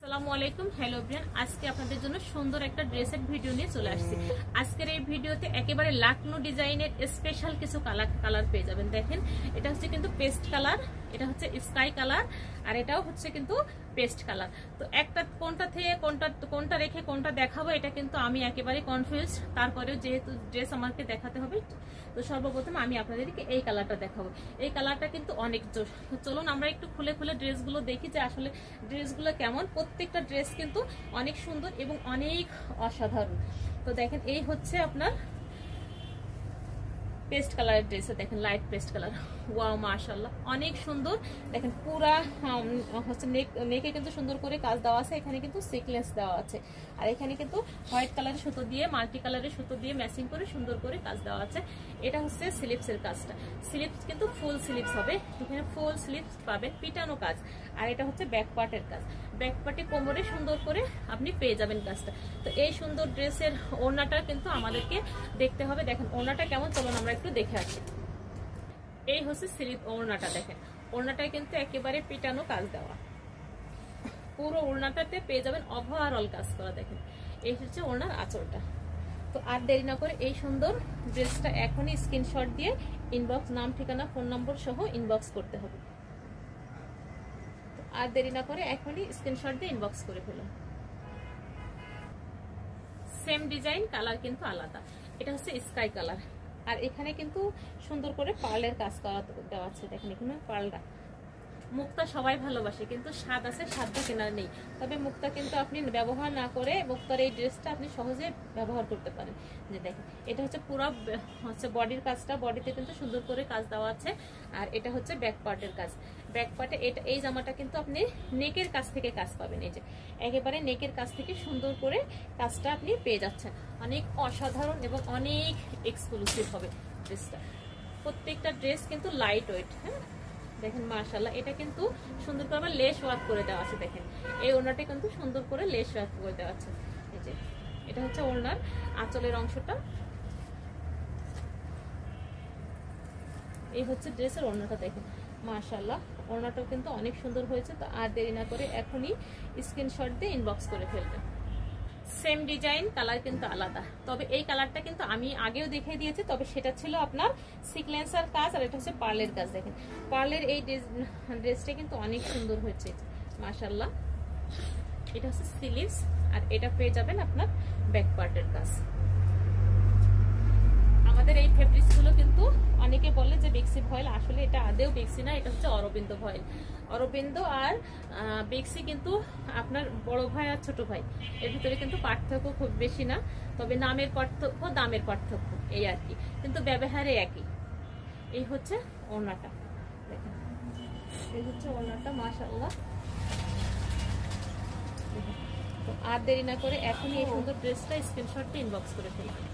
আসসালামু আলাইকুম, hello everyone. আজকে আপনাদের জন্য সুন্দর একটা ড্রেসের ভিডিও নিয়ে চলে আসছি। আজকের এই ভিডিওতে একেবারে লাকনো ডিজাইনের স্পেশাল কিছু কালার পেয়ে যাবেন। দেখেন, এটা হচ্ছে কিন্তু পেস্ট কালার, এটা হচ্ছে স্কাই কালার, আর এটাও হচ্ছে কিন্তু পেস্ট কালার। তো একটা কোনটা থেকে কোনটা রেখে কোনটা দেখাবো এটা কিন্তু আমি একেবারে কনফিউজ। তারপরেও যেহেতু ড্রেস আমাকে দেখাতে হবে, তো সর্বপ্রথম আমি আপনাদেরকে এই কালারটা দেখাবো। এই কালারটা কিন্তু অনেক জোর। চলুন আমরা একটু খুলে খুলে ড্রেসগুলো দেখি যে আসলে ড্রেসগুলো কেমন। প্রত্যেকটা ড্রেস কিন্তু অনেক সুন্দর এবং অনেক অসাধারণ। তো দেখেন, এই হচ্ছে আপনার পেস্ট কালারের ড্রেসে, দেখেন লাইট পেস্ট কালার। ওয়াও, মাশাআল্লাহ, অনেক সুন্দর। দেখেন পুরা হচ্ছে নেকে কিন্তু সুন্দর করে কাজ দেওয়া আছে। এখানে কিন্তু সিকোয়েন্স দেওয়া আছে, আর এখানে কিন্তু হোয়াইট কালারের সুতো দিয়ে মাল্টি কালারের সুতো দিয়ে ম্যাচিং করে সুন্দর করে কাজ দেওয়া আছে। এটা হচ্ছে স্লিপসের কাজটা। স্লিপস কিন্তু ফুল স্লিপস হবে, এখানে ফুল স্লিপস পাবেন, পিটানো কাজ। আর এটা হচ্ছে ব্যাক পার্টের কাজ। ব্যাক পার্টে কোমরে সুন্দর করে আপনি পেয়ে যাবেন কাজটা। তো এই সুন্দর ড্রেসের ওড়নাটা কিন্তু আমাদেরকে দেখতে হবে। দেখেন ওড়নাটা কেমন, চলুন আমরা একটু দেখে আসি। এই হচ্ছে স্লিপ ওড়নাটা। দেখেন ওড়নাটায় কিন্তু একেবারে পিটানো কাজ দেওয়া, পুরো ওড়নাটাতে পেয়ে যাবেন ওভারঅল কাজ করা। দেখেন এই হচ্ছে ওড়নার আঁচলটা। তো আর দেরি না করে এই সুন্দর ড্রেসটা এখনই স্ক্রিনশট দিয়ে ইনবক্স, নাম ঠিকানা ফোন নম্বর সহ ইনবক্স করতে হবে। আর দেরি না করে এখনই স্ক্রিনশট দিয়ে ইনবক্স করে ফেলুন। সেম ডিজাইন, কালার কিন্তু আলাদা। এটা হচ্ছে স্কাই কালার, আর এখানে কিন্তু সুন্দর করে পার্লের কাজ করা দেওয়া আছে। দেখেন এখানে পার্লটা। মুক্তা সবাই ভালোবাসে, কিন্তু স্বাদ আছে, স্বাদটা কেনার নেই। তবে মুক্তা কিন্তু আপনি ব্যবহার না করে মুক্তার এই ড্রেসটা আপনি সহজে ব্যবহার করতে পারেন। যে দেখেন এটা হচ্ছে পুরো হচ্ছে বডির কাজটা, বডিতে কিন্তু সুন্দর করে কাজ দেওয়া আছে। আর এটা হচ্ছে ব্যাক পার্টের কাজ। ব্যাক পার্টে এটা এই জামাটা কিন্তু আপনি নেকের কাছ থেকে কাজ পাবেন। এই যে একেবারে নেকের কাছ থেকে সুন্দর করে কাজটা আপনি পেয়ে যাচ্ছেন। অনেক অসাধারণ এবং অনেক এক্সক্লুসিভ হবে ড্রেসটা। প্রত্যেকটা ড্রেস কিন্তু লাইট ওয়েট। হ্যাঁ, দেখেন মাশাআল্লাহ, এটা কিন্তু সুন্দর করে আবার লেস ওয়ার্ক করে দেওয়া আছে। দেখেন এই ওড়নাটা কিন্তু সুন্দর করে লেস ওয়ার্ক করে দেওয়া আছে। এই যে এটা হচ্ছে ওড়নার আঁচলের অংশটা। এই হচ্ছে ড্রেসের ওড়নাটা। দেখেন মাশাআল্লাহ, ওড়নাটাও কিন্তু অনেক সুন্দর হয়েছে। তো আর দেরি না করে এখনই স্ক্রিনশট দিয়ে ইনবক্স করে ফেলবেন। সেম ডিজাইন, কালার কিন্তু আলাদা। তবে এই কালারটা কিন্তু আমি আগেও দেখিয়ে দিয়েছি, তবে সেটা ছিল আপনার সিকোয়েন্সার কাজ, আর এটা হচ্ছে পার্লের কাজ। দেখেন পার্লের এই ড্রেসটা কিন্তু অনেক সুন্দর হয়েছে মাশাআল্লাহ। এটা হচ্ছে স্লিভস, আর এটা পেয়ে যাবেন আপনার ব্যাক পার্টের কাজ। আমাদের এই ফেব্রিক্সগুলো কিন্তু অনেকে বলে যে বেক্সি ভয়েল, আসলে এটা আদেও বেক্সি না, এটা হচ্ছে অরবিন্দ ভয়েল। অরবিন্দ আর বেক্সি কিন্তু আপনার বড় ভাই আর ছোট ভাই, এর ভিতরে কিন্তু পার্থক্য খুব বেশি না। তবে নামের পার্থক্য, দামের পার্থক্য, এই আর কি, কিন্তু ব্যবহারে একই। এই হচ্ছে ওড়নাটা। দেখেন এই হচ্ছে ওড়নাটা, মাশাআল্লাহ। তো আর দেরি না করে এখনই এই সুন্দর ড্রেসটা স্ক্রিনশট দিয়ে ইনবক্স করে ফেলবেন।